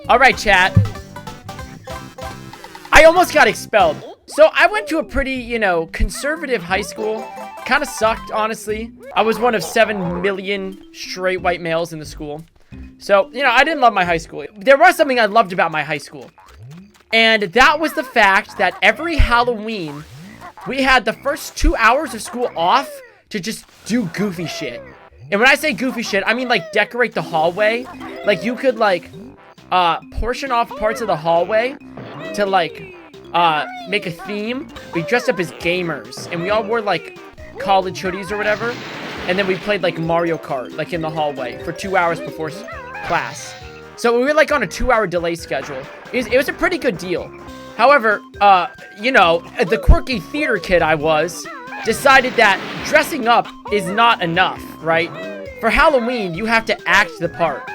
All right, chat. I almost got expelled. So I went to a pretty, you know, conservative high school. Kind of sucked, honestly. I was one of 7 million straight white males in the school. So, you know, I didn't love my high school. There was something I loved about my high school. And that was the fact that every Halloween, we had the first 2 hours of school off to just do goofy shit. And when I say goofy shit, I mean, like, decorate the hallway. Like, you could, like, portion off parts of the hallway to, like, make a theme. We dressed up as gamers. And we all wore, like, college hoodies or whatever. And then we played, like, Mario Kart, like, in the hallway for 2 hours before class. So we were, like, on a 2-hour delay schedule. It was a pretty good deal. However, you know, the quirky theater kid I was decided that dressing up is not enough, right? For Halloween, you have to act the part.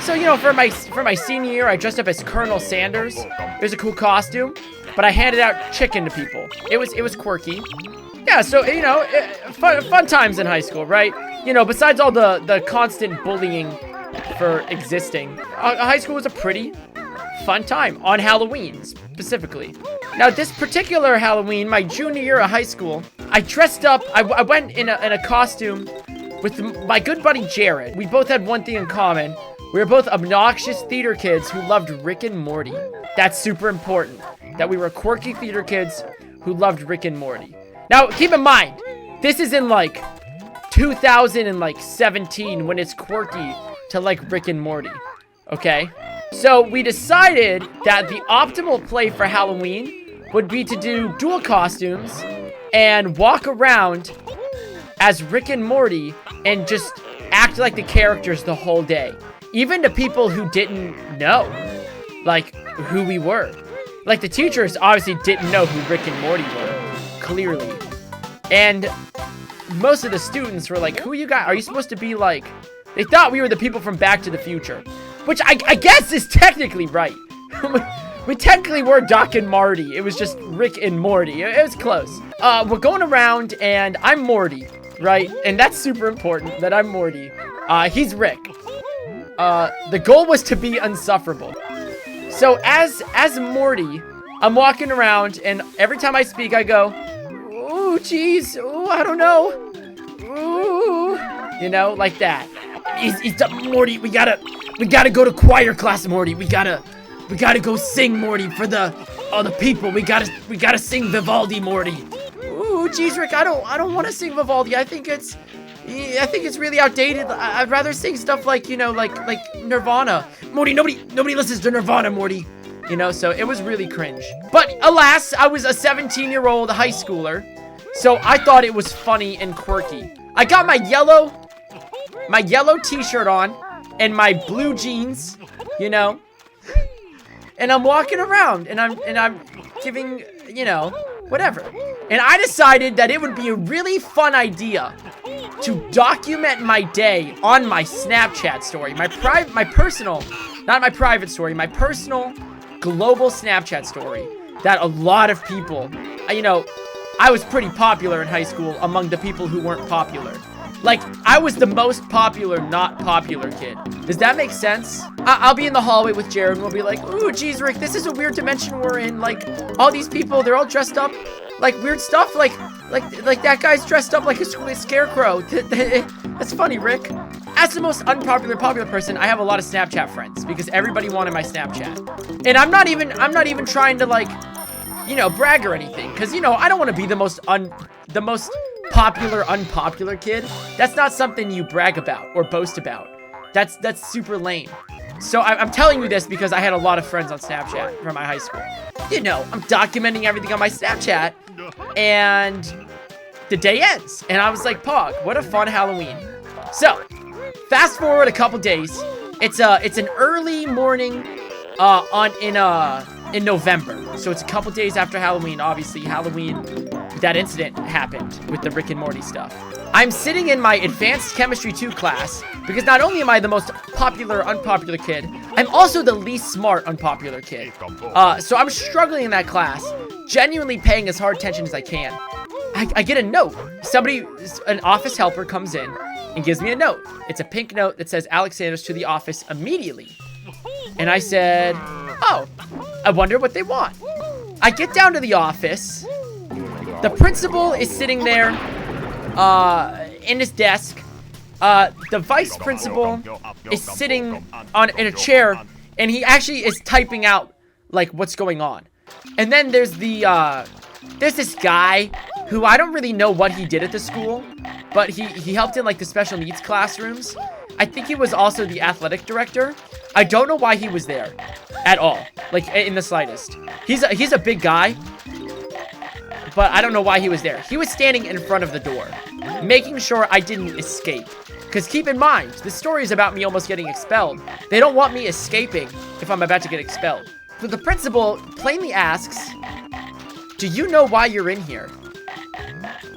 So, you know, for my senior year, I dressed up as Colonel Sanders. It was a cool costume, but I handed out chicken to people. It was quirky. Yeah, so, you know, fun times in high school, right? You know, besides all the constant bullying for existing, high school was a pretty fun time on Halloween specifically. Now, this particular Halloween, my junior year of high school, I dressed up. I went in a costume with my good buddy Jared. We both had one thing in common. We were both obnoxious theater kids who loved Rick and Morty. That's super important, that we were quirky theater kids who loved Rick and Morty. Now, keep in mind, this is in, like, 2017 when it's quirky to like Rick and Morty, okay? So we decided that the optimal play for Halloween would be to do dual costumes and walk around as Rick and Morty and just act like the characters the whole day. Even to people who didn't know, like, who we were. Like, the teachers obviously didn't know who Rick and Morty were, clearly. And most of the students were like, who you guys? Are you supposed to be like... They thought we were the people from Back to the Future. Which I guess is technically right. We technically were Doc and Marty. It was just Rick and Morty. It was close. We're going around and I'm Morty, right? And that's super important that I'm Morty. He's Rick. The goal was to be insufferable. So as Morty, I'm walking around and every time I speak I go, ooh, geez, ooh, I don't know. Ooh, you know, like that. He's Morty, we gotta go to choir class, Morty. We gotta go sing, Morty, for the people. We gotta sing Vivaldi, Morty. Ooh, geez, Rick, I don't want to sing Vivaldi. I think it's really outdated. I'd rather sing stuff like, you know, like Nirvana. Morty, nobody listens to Nirvana, Morty. You know, so it was really cringe. But alas, I was a 17-year-old high schooler, so I thought it was funny and quirky. I got my yellow t-shirt on and my blue jeans, you know, and I'm walking around and I'm giving, you know, whatever. And I decided that it would be a really fun idea to document my day on my Snapchat story, my personal, not my private story, my personal global Snapchat story that a lot of people, you know, I was pretty popular in high school among the people who weren't popular. Like, I was the most popular, not popular kid. Does that make sense? I'll be in the hallway with Jared and we'll be like, ooh, geez, Rick, this is a weird dimension we're in. Like, all these people, they're all dressed up like weird stuff. Like that guy's dressed up like a scarecrow. That's funny, Rick. As the most unpopular, popular person, I have a lot of Snapchat friends because everybody wanted my Snapchat. And I'm not even trying to, like, you know, brag or anything. Cause, you know, I don't want to be the most popular, unpopular kid. That's not something you brag about or boast about. That's super lame. So I'm telling you this because I had a lot of friends on Snapchat from my high school. You know, I'm documenting everything on my Snapchat, and the day ends. And I was like, Pog, what a fun Halloween. So, fast forward a couple days. It's an early morning in November. So it's a couple days after Halloween. Obviously, Halloween, that incident happened with the Rick and Morty stuff. I'm sitting in my Advanced Chemistry 2 class because not only am I the most popular, unpopular kid, I'm also the least smart, unpopular kid. So I'm struggling in that class, genuinely paying as hard attention as I can. I get a note. An office helper comes in and gives me a note. It's a pink note that says Alex Sanders to the office immediately. And I said, oh, I wonder what they want. I get down to the office. The principal is sitting there in his desk. The vice principal is sitting in a chair, and he actually is typing out like what's going on. And then there's this guy who I don't really know what he did at the school, but he helped in like the special needs classrooms. I think he was also the athletic director. I don't know why he was there at all, like in the slightest. He's a big guy, but I don't know why he was there. He was standing in front of the door, making sure I didn't escape. Because keep in mind, this story is about me almost getting expelled. They don't want me escaping if I'm about to get expelled. So the principal plainly asks, do you know why you're in here?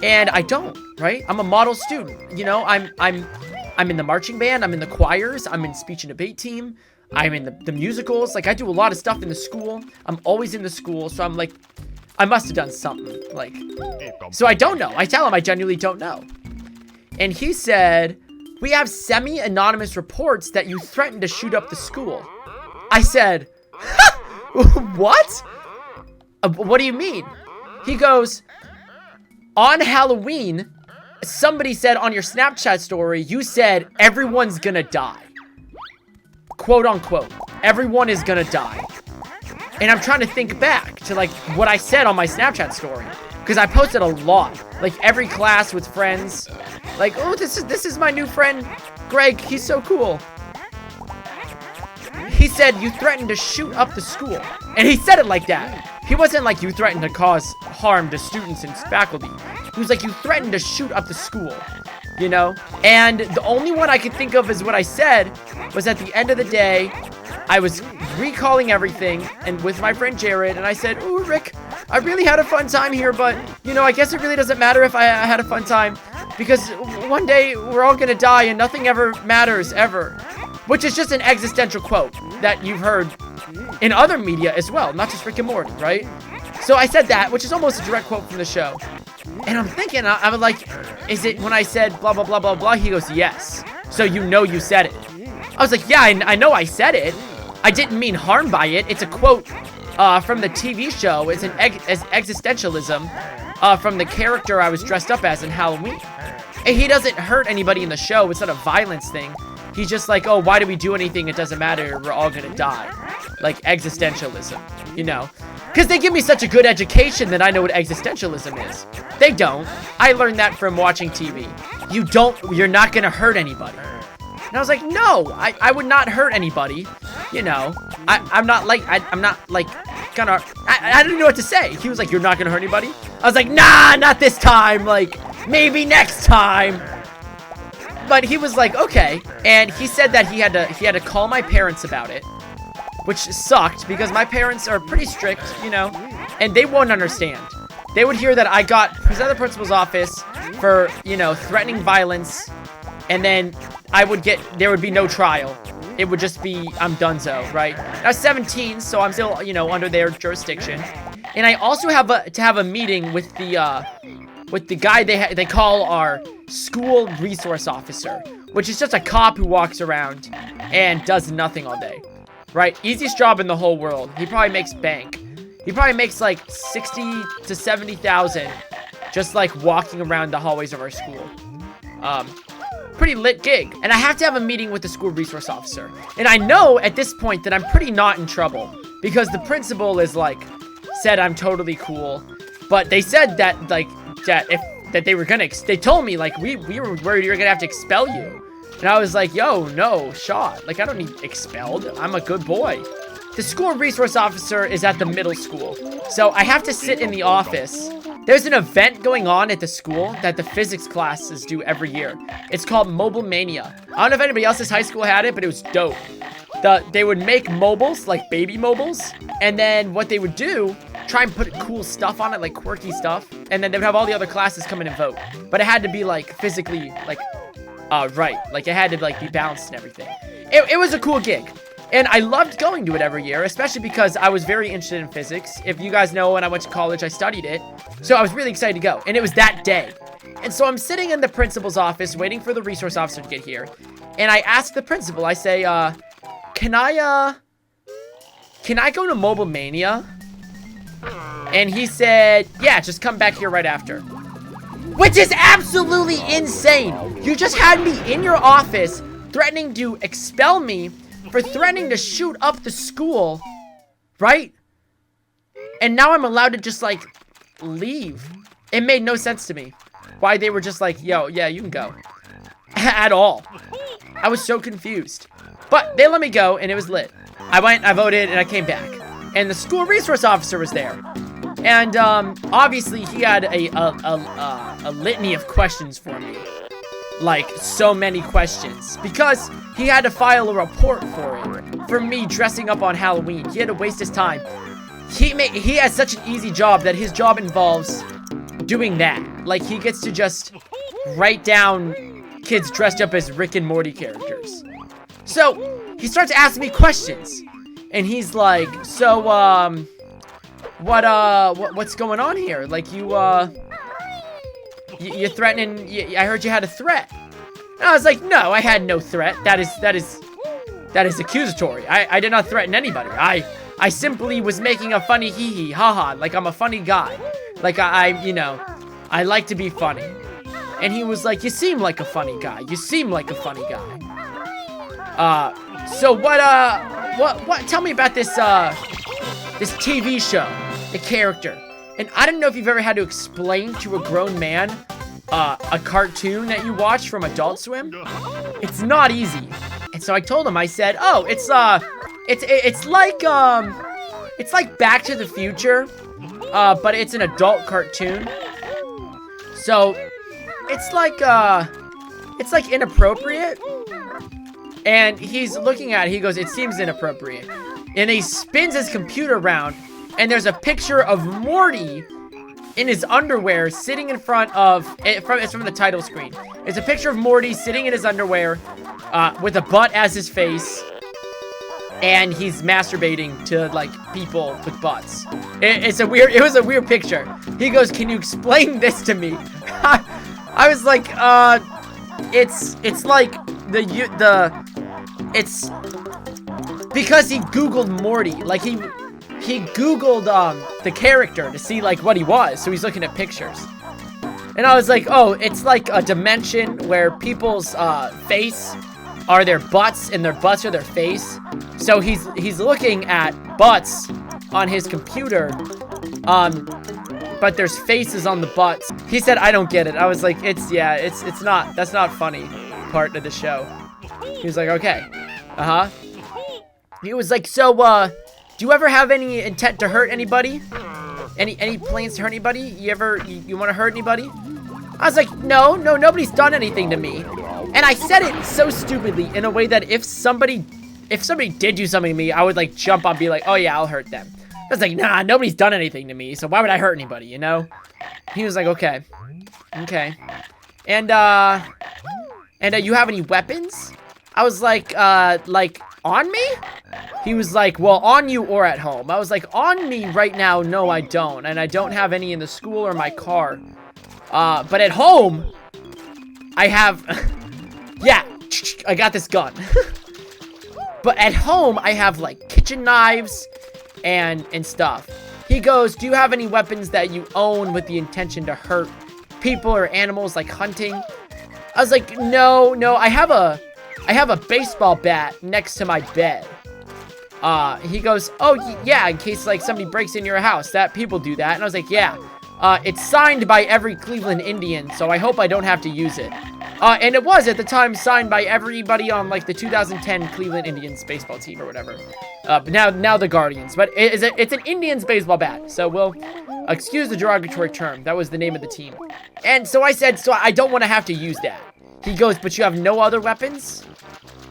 And I don't, right? I'm a model student. You know, I'm in the marching band. I'm in the choirs. I'm in speech and debate team. I'm in the musicals. Like, I do a lot of stuff in the school. I'm always in the school. So I'm like, I must have done something. Like, so I don't know. I tell him I genuinely don't know. And he said, we have semi-anonymous reports that you threatened to shoot up the school. I said, what? What do you mean? He goes, on Halloween, somebody said on your Snapchat story, you said everyone's gonna die. Quote unquote. Everyone is gonna die. And I'm trying to think back to like what I said on my Snapchat story. Because I posted a lot. Like every class with friends. Like, oh, this is my new friend, Greg. He's so cool. He said, you threatened to shoot up the school. And he said it like that. He wasn't like, you threatened to cause harm to students and faculty. He was like, you threatened to shoot up the school. You know? And the only one I could think of is what I said was at the end of the day, I was recalling everything and with my friend Jared, and I said, ooh, Rick, I really had a fun time here, but, you know, I guess it really doesn't matter if I had a fun time, because one day we're all gonna die and nothing ever matters, ever. Which is just an existential quote that you've heard in other media as well, not just Rick and Morty, right? So I said that, which is almost a direct quote from the show. And I'm thinking, I'm like, is it when I said blah, blah, blah, blah, blah? He goes, yes. So you know you said it. I was like, yeah, I know I said it. I didn't mean harm by it. It's a quote from the TV show. It's an existentialism from the character I was dressed up as in Halloween. And he doesn't hurt anybody in the show. It's not a violence thing. He's just like, oh, why do we do anything? It doesn't matter. We're all gonna die. Like existentialism, you know? Because they give me such a good education that I know what existentialism is. They don't. I learned that from watching TV. You're not gonna hurt anybody. And I was like, no, I would not hurt anybody. You know, I'm not like gonna, I didn't know what to say. He was like, you're not gonna hurt anybody? I was like, nah, not this time. Like, maybe next time. But he was like, okay. And he said that he had to call my parents about it, which sucked because my parents are pretty strict, you know, and they won't understand. They would hear that I got presented to the principal's office for, you know, threatening violence, and then there would be no trial. It would just be, I'm donezo, right? I was 17, so I'm still, you know, under their jurisdiction. And I also have to have a meeting with the guy they call our school resource officer, which is just a cop who walks around and does nothing all day, right? Easiest job in the whole world. He probably makes bank. He probably makes like 60 to 70,000 just like walking around the hallways of our school. Pretty lit gig. And I have to have a meeting with the school resource officer. And I know at this point that I'm pretty not in trouble because the principal is like, said I'm totally cool. But they said that like, they told me like, we were worried you were gonna have to expel you. And I was like, yo, no, shot. Like, I don't need expelled. I'm a good boy. The school resource officer is at the middle school. So I have to sit in the office. There's an event going on at the school that the physics classes do every year. It's called Mobile Mania. I don't know if anybody else's high school had it, but it was dope. They would make mobiles, like baby mobiles. And then what they would do, try and put cool stuff on it, like quirky stuff. And then they would have all the other classes come in and vote. But it had to be like physically, like, right. Like it had to like be balanced and everything. It was a cool gig. And I loved going to it every year, especially because I was very interested in physics. If you guys know, when I went to college, I studied it. So I was really excited to go. And it was that day. And so I'm sitting in the principal's office waiting for the resource officer to get here. And I asked the principal, I say, can I can I go to Mobile Mania? And he said, yeah, just come back here right after. Which is absolutely insane. You just had me in your office threatening to expel me for threatening to shoot up the school, right? And now I'm allowed to just, like, leave. It made no sense to me. Why they were just like, yo, yeah, you can go. At all. I was so confused. But they let me go, and it was lit. I went, I voted, and I came back. And the school resource officer was there. And, obviously, he had a litany of questions for me. Like, so many questions. Because he had to file a report for it. For me dressing up on Halloween. He had to waste his time. He has such an easy job that his job involves doing that. Like, he gets to just write down kids dressed up as Rick and Morty characters. So, he starts asking me questions. And he's like, so, what's going on here? Like, you're threatening, I heard you had a threat. And I was like, no, I had no threat. That is accusatory. I did not threaten anybody. I simply was making a funny hee-hee, haha, like I'm a funny guy. Like, you know, I like to be funny. And he was like, you seem like a funny guy. You seem like a funny guy. So what, tell me about this, this TV show, the character. And I don't know if you've ever had to explain to a grown man, a cartoon that you watch from Adult Swim. It's not easy. And so I told him, I said, oh, it's like Back to the Future, but it's an adult cartoon. So, it's like inappropriate. And he's looking at it, he goes, it seems inappropriate. And he spins his computer around, and there's a picture of Morty in his underwear sitting in front of, it's from the title screen. It's a picture of Morty sitting in his underwear, with a butt as his face. And he's masturbating to, like, people with butts. It was a weird picture. He goes, can you explain this to me? I was like, it's like, it's because he Googled Morty. Like, he Googled, the character to see, like, what he was. So he's looking at pictures. And I was like, oh, it's like a dimension where people's, face are their butts, and their butts are their face. So he's looking at butts on his computer, but there's faces on the butts. He said, I don't get it. I was like, that's not funny part of the show. He was like, okay, He was like, so, do you ever have any intent to hurt anybody? Any plans to hurt anybody? You want to hurt anybody? I was like, no, nobody's done anything to me. And I said it so stupidly in a way that if somebody did do something to me, I would, like, jump up and be like, oh yeah, I'll hurt them. I was like, nah, nobody's done anything to me, so why would I hurt anybody, you know? He was like, okay. And you have any weapons? I was like, on me? He was like, well, on you or at home. I was like, on me right now, no, I don't. And I don't have any in the school or my car. But at home, I have, yeah, I got this gun. But at home, I have, like, kitchen knives and stuff. He goes, do you have any weapons that you own with the intention to hurt people or animals, like hunting? I was like, no, I have a baseball bat next to my bed. He goes, oh, yeah, in case, like, somebody breaks into your house. That people do that. And I was like, yeah. It's signed by every Cleveland Indian, so I hope I don't have to use it. And it was, at the time, signed by everybody on, like, the 2010 Cleveland Indians baseball team or whatever. But now the Guardians. But it's an Indians baseball bat, so we'll excuse the derogatory term. That was the name of the team. And so I said, so I don't want to have to use that. He goes, but you have no other weapons?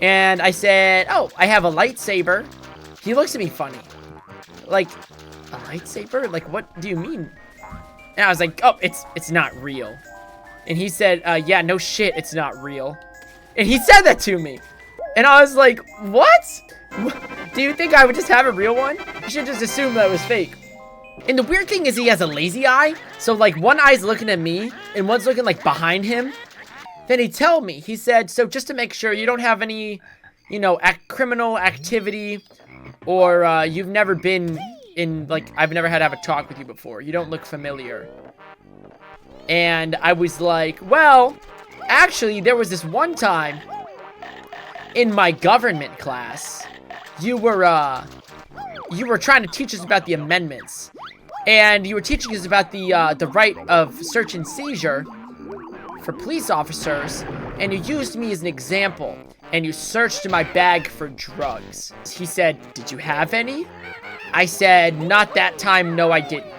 And I said, oh, I have a lightsaber. He looks at me funny. Like, a lightsaber? Like, what do you mean? And I was like, oh, it's not real. And he said, yeah, no shit, it's not real. And he said that to me. And I was like, what? Do you think I would just have a real one? You should just assume that it was fake. And the weird thing is he has a lazy eye. So, like, one eye's looking at me, and one's looking, like, behind him. Then he told me, he said, so just to make sure you don't have any you know, criminal activity, or you've never been in, like, I've never had to have a talk with you before. You don't look familiar. And I was like, well, actually, there was this one time in my government class, you were trying to teach us about the amendments. And you were teaching us about the right of search and seizure for police officers. And you used me as an example. And you searched my bag for drugs. He said, did you have any? I said, not that time, no I didn't.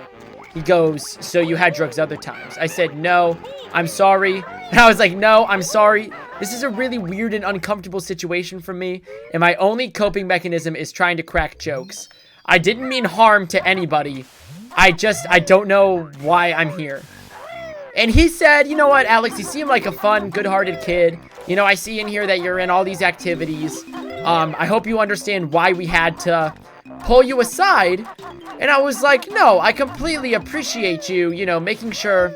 He goes, so you had drugs other times? I said, no, I'm sorry. And I was like, no, I'm sorry. This is a really weird and uncomfortable situation for me. And my only coping mechanism is trying to crack jokes. I didn't mean harm to anybody. I don't know why I'm here. And he said, you know what, Alex, you seem like a fun, good-hearted kid. You know, I see in here that you're in all these activities. I hope you understand why we had to pull you aside. And I was like, no, I completely appreciate you, you know, making sure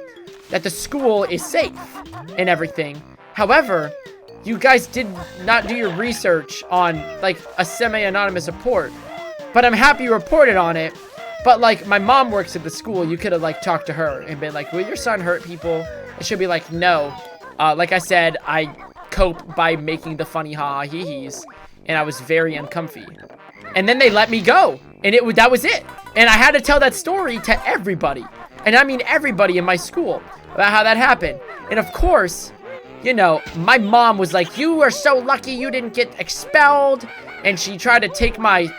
that the school is safe and everything. However, you guys did not do your research on, like, a semi-anonymous report. But I'm happy you reported on it. But, like, my mom works at the school. You could have, like, talked to her and been like, will your son hurt people? And she'll be like, no. Like I said, I cope by making the funny ha-ha hee-hees. And I was very uncomfy. And then they let me go. And that was it. And I had to tell that story to everybody. And I mean everybody in my school about how that happened. And of course, you know, my mom was like, you are so lucky you didn't get expelled. And she tried to take my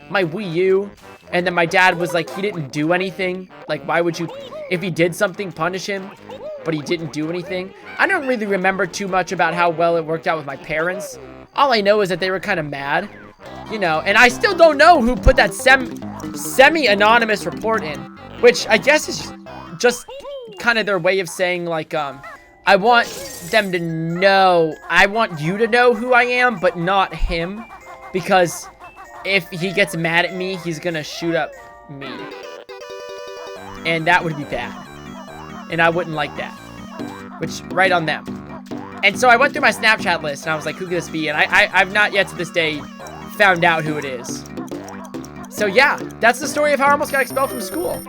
my Wii U. And then my dad was like, he didn't do anything. Like, why would you, if he did something, punish him? But he didn't do anything. I don't really remember too much about how well it worked out with my parents. All I know is that they were kind of mad, you know. And I still don't know who put that semi-anonymous report in. Which I guess is just kind of their way of saying, like, I want them to know, I want you to know who I am, but not him. Because if he gets mad at me, he's gonna shoot up me. And that would be bad. And I wouldn't like that. Which, right on them. And so I went through my Snapchat list, and I was like, who could this be? And I've not yet to this day found out who it is. So yeah, that's the story of how I almost got expelled from school.